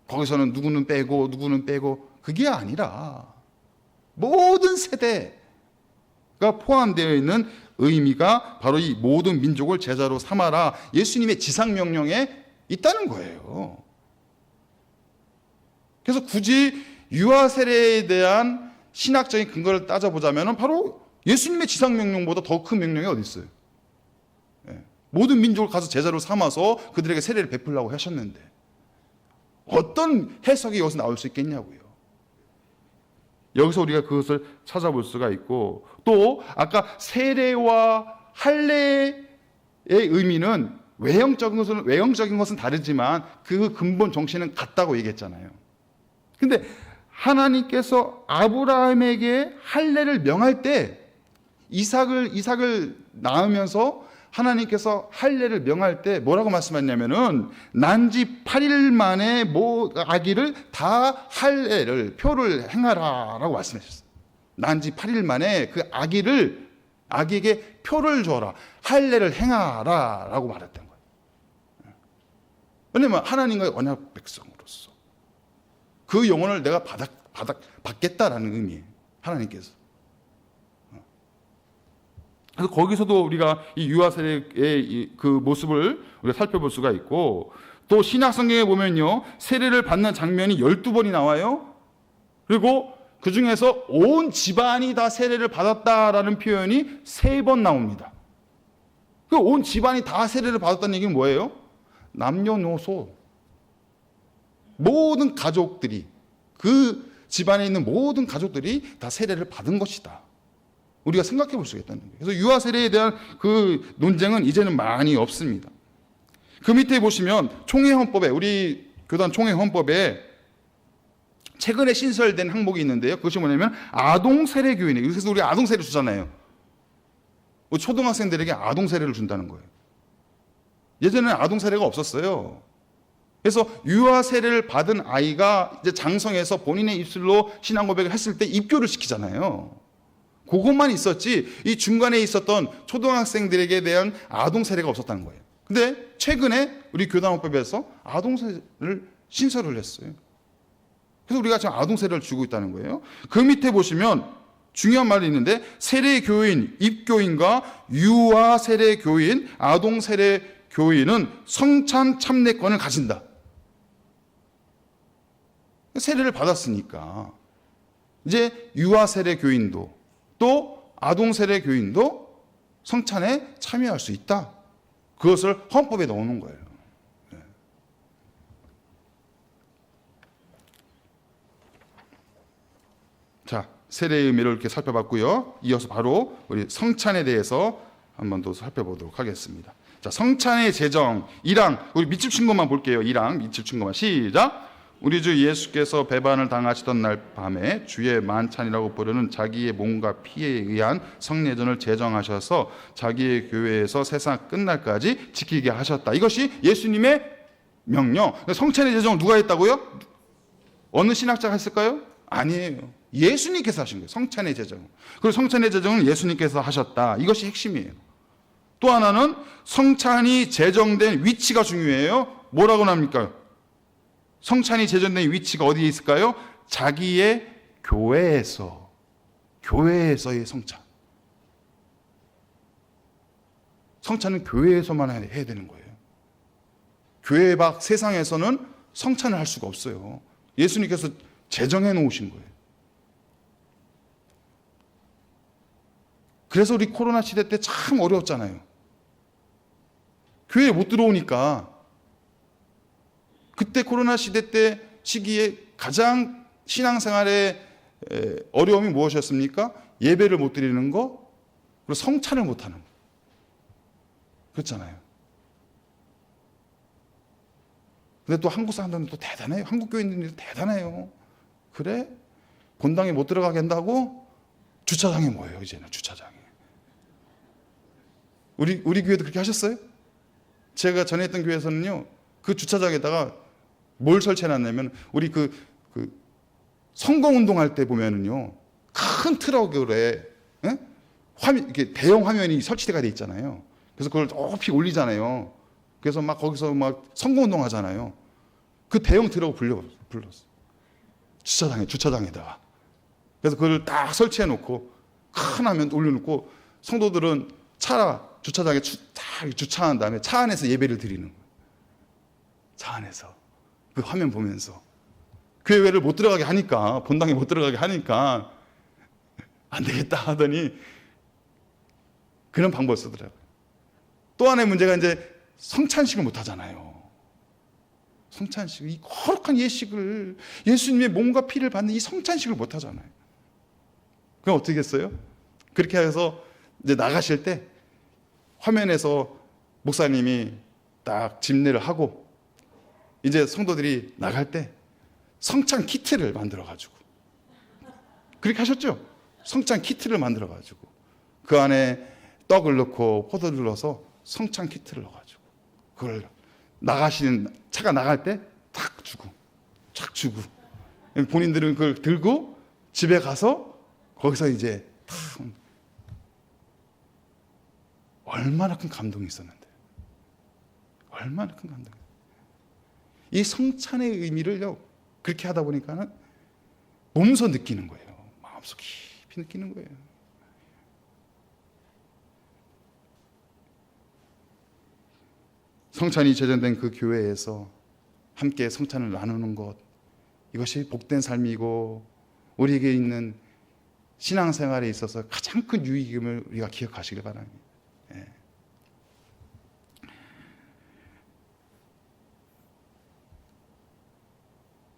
거기서는 누구는 빼고 누구는 빼고 그게 아니라 모든 세대가 포함되어 있는 의미가 바로 이 모든 민족을 제자로 삼아라 예수님의 지상명령에 있다는 거예요. 그래서 굳이 유아 세례에 대한 신학적인 근거를 따져보자면 바로 예수님의 지상명령보다 더 큰 명령이 어디 있어요? 모든 민족을 가서 제자로 삼아서 그들에게 세례를 베풀라고 하셨는데 어떤 해석이 여기서 나올 수 있겠냐고요. 여기서 우리가 그것을 찾아볼 수가 있고, 또 아까 세례와 할례의 의미는 외형적인 것은 다르지만 그 근본 정신은 같다고 얘기했잖아요. 근데 하나님께서 아브라함에게 할례를 명할 때 이삭을 낳으면서 하나님께서 할례를 명할 때 뭐라고 말씀하냐면은 난지 8일 만에 아기를 다 할례를 표를 행하라라고 말씀하셨어요. 난지 8일 만에 그 아기에게 표를 줘라, 할례를 행하라라고 말했던 거예요. 왜냐면 하나님과의 언약 백성으로서 그 영혼을 내가 받겠다라는 의미예요. 하나님께서. 그래서 거기서도 우리가 이 유아 세례의 그 모습을 우리가 살펴볼 수가 있고, 또 신약 성경에 보면요, 세례를 받는 장면이 12번이 나와요. 그리고 그 중에서 온 집안이 다 세례를 받았다라는 표현이 3번 나옵니다. 그 온 집안이 다 세례를 받았다는 얘기는 뭐예요? 남녀노소 모든 가족들이, 그 집안에 있는 모든 가족들이 다 세례를 받은 것이다. 우리가 생각해 볼 수가 있다는 거예요. 그래서 유아 세례에 대한 그 논쟁은 이제는 많이 없습니다. 그 밑에 보시면 총회헌법에, 우리 교단 총회헌법에 최근에 신설된 항목이 있는데요. 그것이 뭐냐면 아동 세례 교인이에요. 그래서 우리가 아동 세례를 주잖아요. 초등학생들에게 아동 세례를 준다는 거예요. 예전에는 아동 세례가 없었어요. 그래서 유아 세례를 받은 아이가 이제 장성해서 본인의 입술로 신앙 고백을 했을 때 입교를 시키잖아요. 그것만 있었지 이 중간에 있었던 초등학생들에게 대한 아동 세례가 없었다는 거예요. 근데 최근에 우리 교단법에서 아동 세례를 신설을 했어요. 그래서 우리가 지금 아동 세례를 주고 있다는 거예요. 그 밑에 보시면 중요한 말이 있는데, 세례 교인, 입교인과 유아 세례 교인, 아동 세례 교인은 성찬 참례권을 가진다. 세례를 받았으니까 이제 유아 세례 교인도 또 아동 세례 교인도 성찬에 참여할 수 있다. 그것을 헌법에 넣어놓은 거예요. 자, 세례의 의미를 이렇게 살펴봤고요. 이어서 바로 우리 성찬에 대해서 한 번 더 살펴보도록 하겠습니다. 자, 성찬의 제정 1항, 우리 밑줄 친 것만 볼게요. 1항 밑줄 친 것만 시작. 우리 주 예수께서 배반을 당하시던 날 밤에 주의 만찬이라고 부르는 자기의 몸과 피에 의한 성례전을 제정하셔서 자기의 교회에서 세상 끝날까지 지키게 하셨다. 이것이 예수님의 명령. 성찬의 제정을 누가 했다고요? 어느 신학자가 했을까요? 아니에요. 예수님께서 하신 거예요. 성찬의 제정. 그리고 성찬의 제정은 예수님께서 하셨다. 이것이 핵심이에요. 또 하나는 성찬이 제정된 위치가 중요해요. 뭐라고 합니까? 성찬이 제정된 위치가 어디에 있을까요? 자기의 교회에서의 성찬. 성찬은 교회에서만 해야 되는 거예요. 교회 밖 세상에서는 성찬을 할 수가 없어요. 예수님께서 제정해 놓으신 거예요. 그래서 우리 코로나 시대 때 참 어려웠잖아요. 교회에 못 들어오니까. 그때 코로나 시대 때 시기에 가장 신앙생활의 어려움이 무엇이었습니까? 예배를 못 드리는 거, 그리고 성찬을 못 하는 거. 그렇잖아요. 근데 또 한국 사람들은 또 대단해요. 한국 교인들이 대단해요. 그래? 본당에 못 들어가게 한다고? 주차장에 모여요. 이제는 주차장에. 우리 교회도 그렇게 하셨어요? 제가 전에 했던 교회에서는요, 그 주차장에다가 뭘 설치해놨냐면, 우리 그 선거운동할 때 보면은요, 큰 트럭에 이렇게 대형 화면이 설치가 돼 있잖아요. 그래서 그걸 높이 올리잖아요. 그래서 막 거기서 막 선거운동 하잖아요. 그 대형 트럭을 불렀어. 주차장에다가. 그래서 그걸 딱 설치해 놓고, 큰 화면 올려놓고, 성도들은 주차장에 딱 주차한 다음에 차 안에서 예배를 드리는 거예요. 차 안에서. 그 화면 보면서. 교회를 못 들어가게 하니까, 본당에 못 들어가게 하니까, 안 되겠다 하더니, 그런 방법을 쓰더라고요. 또 하나의 문제가 이제 성찬식을 못 하잖아요. 성찬식, 이 거룩한 예식을, 예수님의 몸과 피를 받는 이 성찬식을 못 하잖아요. 그럼 어떻게 했어요? 그렇게 해서 이제 나가실 때 화면에서 목사님이 딱 집례를 하고 이제 성도들이 나갈 때 성찬 키트를 만들어가지고 그렇게 하셨죠? 성찬 키트를 만들어가지고 그 안에 떡을 넣고 포도를 넣어서 성찬 키트를 넣어가지고 그걸 차가 나갈 때 탁 주고 본인들은 그걸 들고 집에 가서 거기서 이제 탁 얼마나 큰 감동이 있었는데 얼마나 큰 감동이. 이 성찬의 의미를요 그렇게 하다 보니까는 몸소 느끼는 거예요. 마음속 깊이 느끼는 거예요. 성찬이 제정된 그 교회에서 함께 성찬을 나누는 것, 이것이 복된 삶이고 우리에게 있는 신앙생활에 있어서 가장 큰 유익임을 우리가 기억하시길 바랍니다. 예.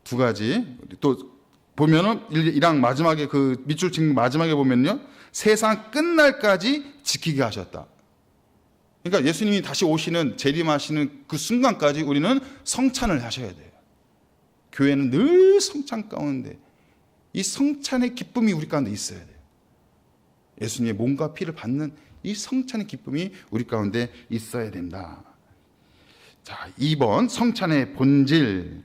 두 가지 또 보면은 1장 마지막에 그 밑줄 친 마지막에 보면요, 세상 끝날까지 지키게 하셨다. 그러니까 예수님이 다시 오시는 재림하시는 그 순간까지 우리는 성찬을 하셔야 돼요. 교회는 늘 성찬 가운데 이 성찬의 기쁨이 우리 가운데 있어야 돼요. 예수님의 몸과 피를 받는 이 성찬의 기쁨이 우리 가운데 있어야 된다. 자, 2번 성찬의 본질.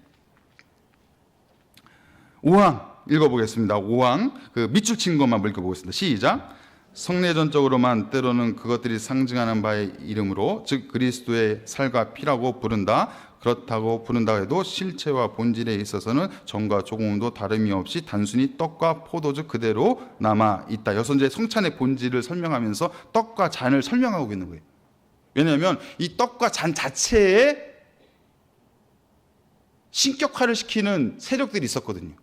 5항 읽어보겠습니다. 5항 그 밑줄 친 것만 읽어보겠습니다. 시작. 성례전적으로만 때로는 그것들이 상징하는 바의 이름으로 즉 그리스도의 살과 피라고 부른다. 그렇다고 부른다 해도 실체와 본질에 있어서는 전과 조금도 다름이 없이 단순히 떡과 포도주 그대로 남아 있다. 여기서 이제 성찬의 본질을 설명하면서 떡과 잔을 설명하고 있는 거예요. 왜냐하면 이 떡과 잔 자체에 신격화를 시키는 세력들이 있었거든요.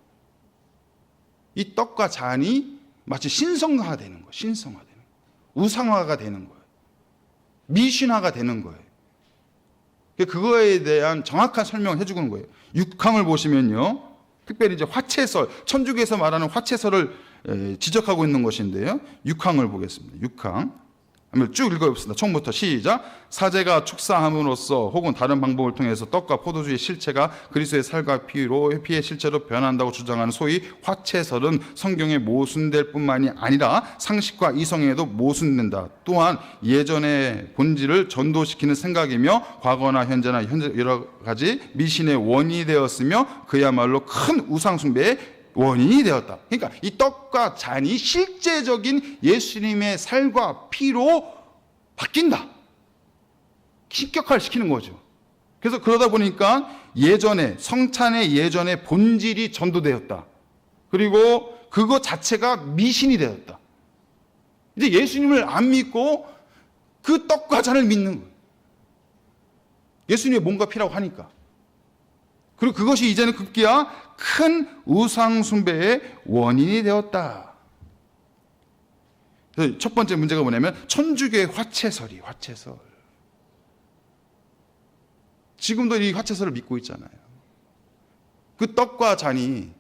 이 떡과 잔이 마치 신성화되는 거예요. 신성화되는 거예요. 우상화가 되는 거예요. 미신화가 되는 거예요. 그거에 대한 정확한 설명을 해주는 거예요. 6항을 보시면요, 특별히 이제 화채설, 천주교에서 말하는 화채설을 지적하고 있는 것인데요. 6항을 보겠습니다. 6항 한번 쭉 읽어봅시다. 처음부터 시작. 사제가 축사함으로써 혹은 다른 방법을 통해서 떡과 포도주의 실체가 그리스도의 살과 피의 실체로 변한다고 주장하는 소위 화채설은 성경에 모순될 뿐만이 아니라 상식과 이성에도 모순된다. 또한 예전의 본질을 전도시키는 생각이며 과거나 현재나 여러 가지 미신의 원인이 되었으며 그야말로 큰 우상 숭배의 원인이 되었다. 그러니까 이 떡과 잔이 실제적인 예수님의 살과 피로 바뀐다. 신격화를 시키는 거죠. 그래서 그러다 보니까 성찬의 예전의 본질이 전도되었다. 그리고 그거 자체가 미신이 되었다. 이제 예수님을 안 믿고 그 떡과 잔을 믿는 거예요. 예수님의 몸과 피라고 하니까. 그리고 그것이 이제는 급기야 큰 우상 숭배의 원인이 되었다. 그래서 첫 번째 문제가 뭐냐면 천주교의 화채설이 화채설. 지금도 이 화채설을 믿고 있잖아요. 그 떡과 잔이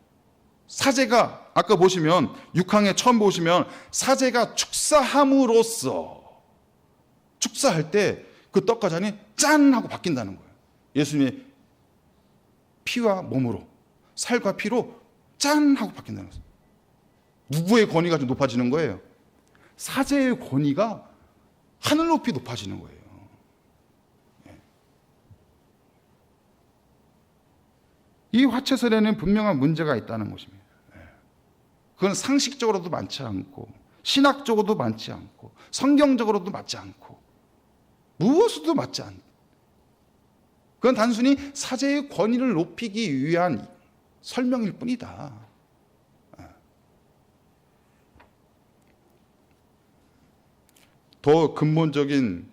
사제가 아까 보시면 6항에 처음 보시면 사제가 축사함으로써 축사할 때 그 떡과 잔이 짠 하고 바뀐다는 거예요. 예수님의 피와 몸으로, 살과 피로 짠 하고 바뀐다는 거죠. 누구의 권위가 좀 높아지는 거예요? 사제의 권위가 하늘 높이 높아지는 거예요. 이 화채설에는 분명한 문제가 있다는 것입니다. 그건 상식적으로도 많지 않고, 신학적으로도 많지 않고, 성경적으로도 맞지 않고, 무엇으로도 맞지 않고, 그건 단순히 사제의 권위를 높이기 위한 설명일 뿐이다. 더 근본적인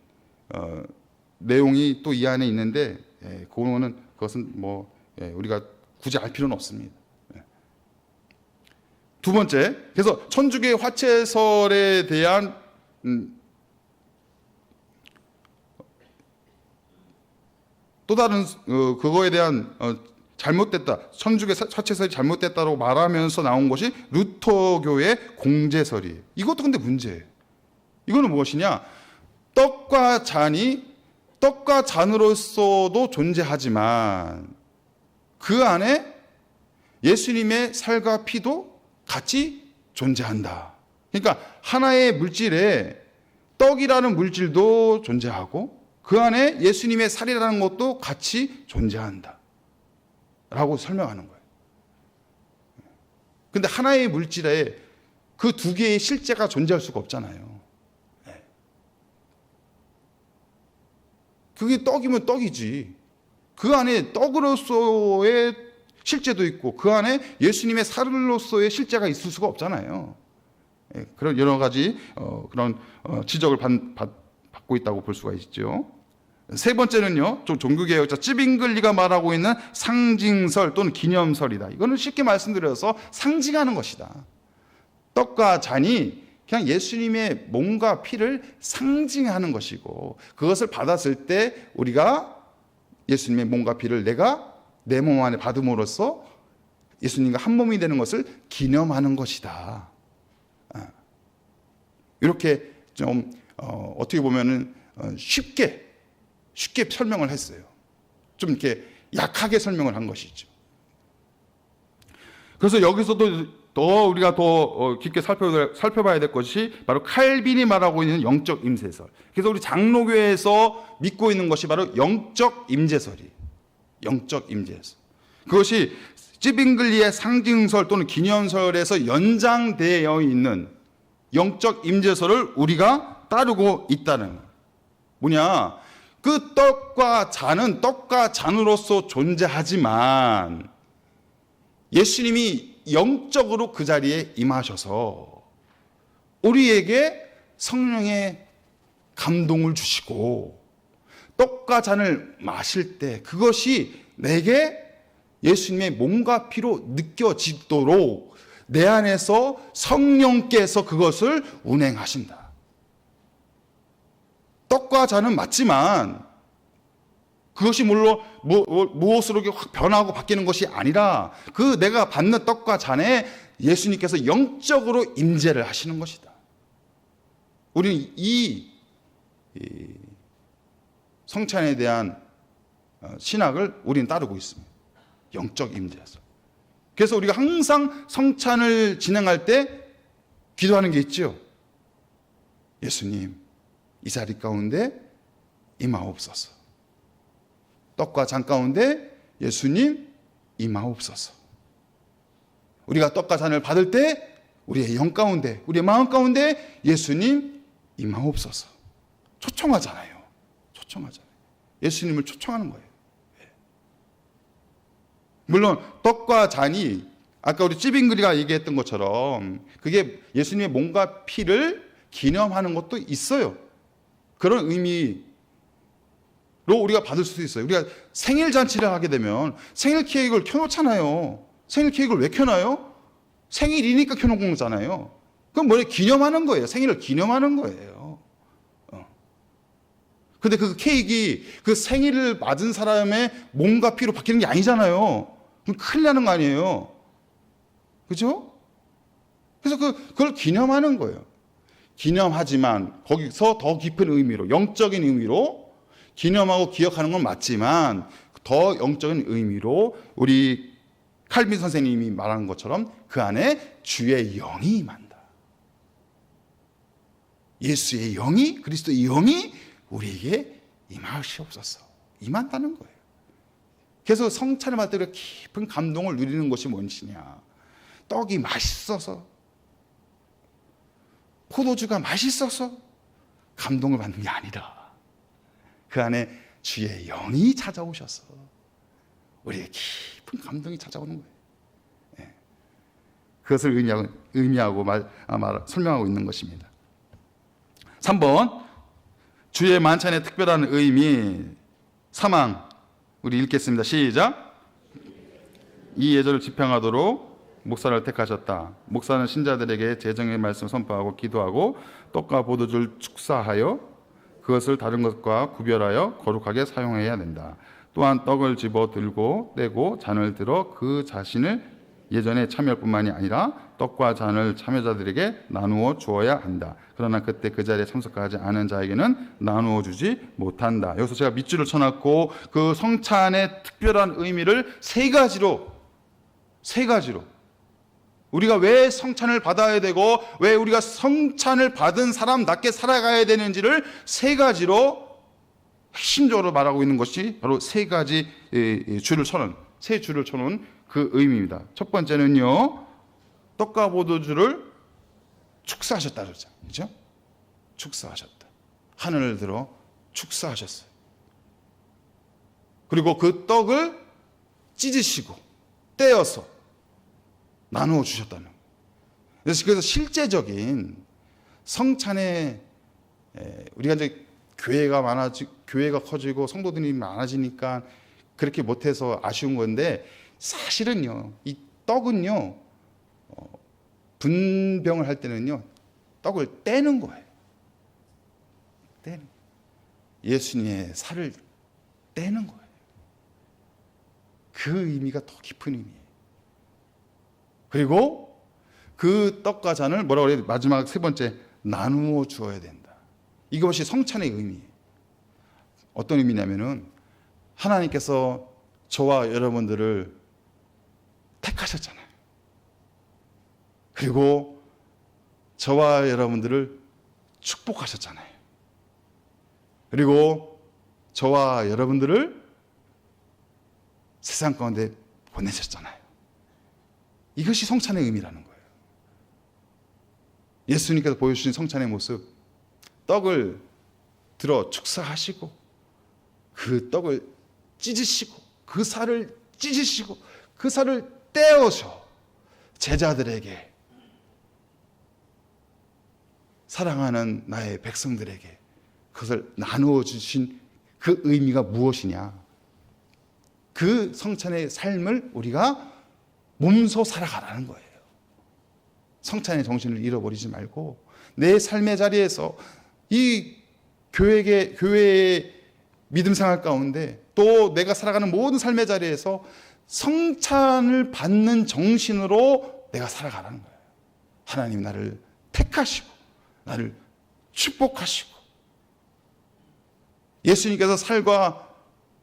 내용이 또 이 안에 있는데, 그것은 우리가 굳이 알 필요는 없습니다. 두 번째, 그래서 천주교의 화채설에 대한 또 다른 그거에 대한 잘못됐다, 천주교 화채설이 잘못됐다고 말하면서 나온 것이 루터교의 공제설이에요. 이것도 근데 문제예요. 이거는 무엇이냐? 떡과 잔으로서도 존재하지만 그 안에 예수님의 살과 피도 같이 존재한다. 그러니까 하나의 물질에 떡이라는 물질도 존재하고 그 안에 예수님의 살이라는 것도 같이 존재한다 라고 설명하는 거예요. 근데 하나의 물질에 그 두 개의 실제가 존재할 수가 없잖아요. 그게 떡이면 떡이지. 그 안에 떡으로서의 실제도 있고 그 안에 예수님의 살로서의 실제가 있을 수가 없잖아요. 그런 여러 가지 그런 지적을 받고 있다고 볼 수가 있죠. 세 번째는요, 좀 종교개혁자 찌빙글리가 말하고 있는 상징설 또는 기념설이다. 이거는 쉽게 말씀드려서 상징하는 것이다. 떡과 잔이 그냥 예수님의 몸과 피를 상징하는 것이고 그것을 받았을 때 우리가 예수님의 몸과 피를 내가 내 몸 안에 받음으로써 예수님과 한 몸이 되는 것을 기념하는 것이다. 이렇게 좀 어떻게 보면은 쉽게 설명을 했어요. 좀 이렇게 약하게 설명을 한 것이죠. 그래서 여기서도 우리가 더 깊게 살펴봐야 될 것이 바로 칼빈이 말하고 있는 영적 임재설. 그래서 우리 장로교에서 믿고 있는 것이 바로 영적 임재설이에요. 영적 임재설. 그것이 찌빙글리의 상징설 또는 기념설에서 연장되어 있는 영적 임재설을 우리가 따르고 있다는 거예요. 뭐냐? 그 떡과 잔은 떡과 잔으로서 존재하지만 예수님이 영적으로 그 자리에 임하셔서 우리에게 성령의 감동을 주시고 떡과 잔을 마실 때 그것이 내게 예수님의 몸과 피로 느껴지도록 내 안에서 성령께서 그것을 운행하신다. 떡과 잔은 맞지만 그것이 물론 무엇으로 확 변하고 바뀌는 것이 아니라 그 내가 받는 떡과 잔에 예수님께서 영적으로 임재를 하시는 것이다. 우리는 이 성찬에 대한 신학을 우리는 따르고 있습니다. 영적 임재에서. 그래서 우리가 항상 성찬을 진행할 때 기도하는 게 있죠. 예수님, 이 자리 가운데 임하옵소서. 떡과 잔 가운데 예수님 임하옵소서. 우리가 떡과 잔을 받을 때 우리의 영 가운데, 우리의 마음 가운데 예수님 임하옵소서. 초청하잖아요. 예수님을 초청하는 거예요. 물론 떡과 잔이 아까 우리 찌빙그리가 얘기했던 것처럼 그게 예수님의 몸과 피를 기념하는 것도 있어요. 그런 의미로 우리가 받을 수도 있어요. 우리가 생일 잔치를 하게 되면 생일 케이크를 켜놓잖아요. 생일 케이크를 왜 켜놔요? 생일이니까 켜놓은 거잖아요. 그럼 뭐냐? 기념하는 거예요. 생일을 기념하는 거예요. 근데 그 케이크, 그 생일을 맞은 사람의 몸과 피로 바뀌는 게 아니잖아요. 그럼 큰일 나는 거 아니에요. 그죠? 그래서 그걸 기념하는 거예요. 기념하지만 거기서 더 깊은 의미로, 영적인 의미로 기념하고 기억하는 건 맞지만 더 영적인 의미로 우리 칼빈 선생님이 말한 것처럼 그 안에 주의 영이 임한다. 예수의 영이, 그리스도의 영이 우리에게 임하시옵소서. 임한다는 거예요. 그래서 성찬을 받을 때 깊은 감동을 누리는 것이 무엇이냐? 떡이 맛있어서, 포도주가 맛있어서 감동을 받는 게 아니라 그 안에 주의 영이 찾아오셔서 우리에게 깊은 감동이 찾아오는 거예요. 예. 그것을 의미하고 설명하고 있는 것입니다. 3번, 주의 만찬의 특별한 의미, 사망. 우리 읽겠습니다. 시작. 이 예절을 집행하도록 목사를 택하셨다. 목사는 신자들에게 재정의 말씀을 선포하고 기도하고 떡과 포도주를 축사하여 그것을 다른 것과 구별하여 거룩하게 사용해야 된다. 또한 떡을 집어 들고 떼고 잔을 들어 그 자신을 예전에 참여할 뿐만이 아니라 떡과 잔을 참여자들에게 나누어 주어야 한다. 그러나 그때 그 자리에 참석하지 않은 자에게는 나누어 주지 못한다. 여기서 제가 밑줄을 쳐놨고 그 성찬의 특별한 의미를 세 가지로 우리가 왜 성찬을 받아야 되고 왜 우리가 성찬을 받은 사람답게 살아가야 되는지를 세 가지로 핵심적으로 말하고 있는 것이 바로 세 가지 줄을 쳐놓은 그 의미입니다. 첫 번째는요, 떡과 포도주를 축사하셨다 그러죠. 그죠? 축사하셨다. 하늘을 들어 축사하셨어요. 그리고 그 떡을 찢으시고 떼어서 나누어 주셨다는 거예요. 그래서 실제적인 성찬에 우리가 이제 교회가 커지고 성도들이 많아지니까 그렇게 못해서 아쉬운 건데 사실은요, 이 떡은요, 분병을 할 때는요, 떡을 떼는 거예요. 예수님의 살을 떼는 거예요. 그 의미가 더 깊은 의미예요. 그리고 그 떡과 잔을 뭐라고 그래요? 마지막 세 번째, 나누어 주어야 된다. 이것이 성찬의 의미예요. 어떤 의미냐면은 하나님께서 저와 여러분들을 택하셨잖아요. 그리고 저와 여러분들을 축복하셨잖아요. 그리고 저와 여러분들을 세상 가운데 보내셨잖아요. 이것이 성찬의 의미라는 거예요. 예수님께서 보여주신 성찬의 모습, 떡을 들어 축사하시고 그 떡을 찢으시고 그 살을 찢으시고 그 살을 떼어서 제자들에게, 사랑하는 나의 백성들에게 그것을 나누어 주신 그 의미가 무엇이냐? 그 성찬의 삶을 우리가 몸소 살아가라는 거예요. 성찬의 정신을 잃어버리지 말고 내 삶의 자리에서 이 교회의 믿음 생활 가운데 또 내가 살아가는 모든 삶의 자리에서 성찬을 받는 정신으로 내가 살아가라는 거예요. 하나님이 나를 택하시고 나를 축복하시고 예수님께서 살과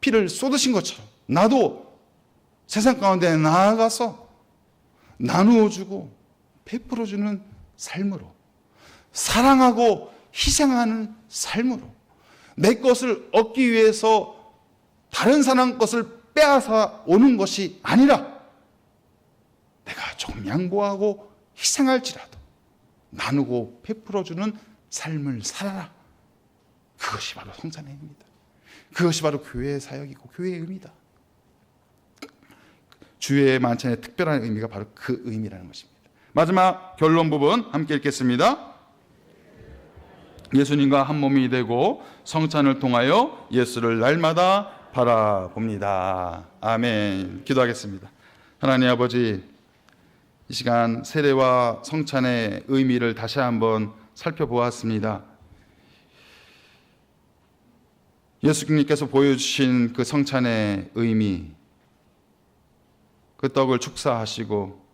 피를 쏟으신 것처럼 나도 세상 가운데 나아가서 나누어주고 베풀어주는 삶으로, 사랑하고 희생하는 삶으로, 내 것을 얻기 위해서 다른 사람 것을 빼앗아 오는 것이 아니라 내가 조금 양보하고 희생할지라도 나누고 베풀어주는 삶을 살아라. 그것이 바로 성찬의 의미입니다. 그것이 바로 교회의 사역이고 교회의 의미다. 주의 만찬의 특별한 의미가 바로 그 의미라는 것입니다. 마지막 결론 부분 함께 읽겠습니다. 예수님과 한 몸이 되고 성찬을 통하여 예수를 날마다 바라봅니다. 아멘. 기도하겠습니다. 하나님 아버지, 이 시간 세례와 성찬의 의미를 다시 한번 살펴보았습니다. 예수님께서 보여주신 그 성찬의 의미, 그 떡을 축사하시고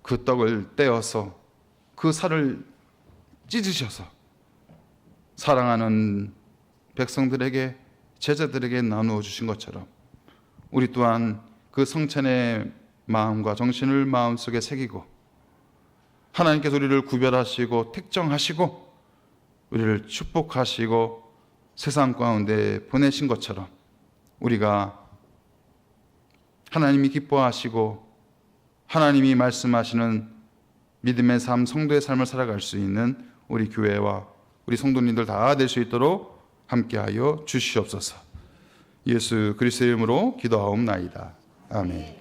그 떡을 떼어서 그 살을 찢으셔서 사랑하는 백성들에게, 제자들에게 나누어 주신 것처럼 우리 또한 그 성찬의 마음과 정신을 마음속에 새기고 하나님께서 우리를 구별하시고 택정하시고 우리를 축복하시고 세상 가운데 보내신 것처럼 우리가 하나님이 기뻐하시고 하나님이 말씀하시는 믿음의 삶, 성도의 삶을 살아갈 수 있는 우리 교회와 우리 성도님들 다 될 수 있도록 함께하여 주시옵소서. 예수 그리스도의 이름으로 기도하옵나이다. 아멘.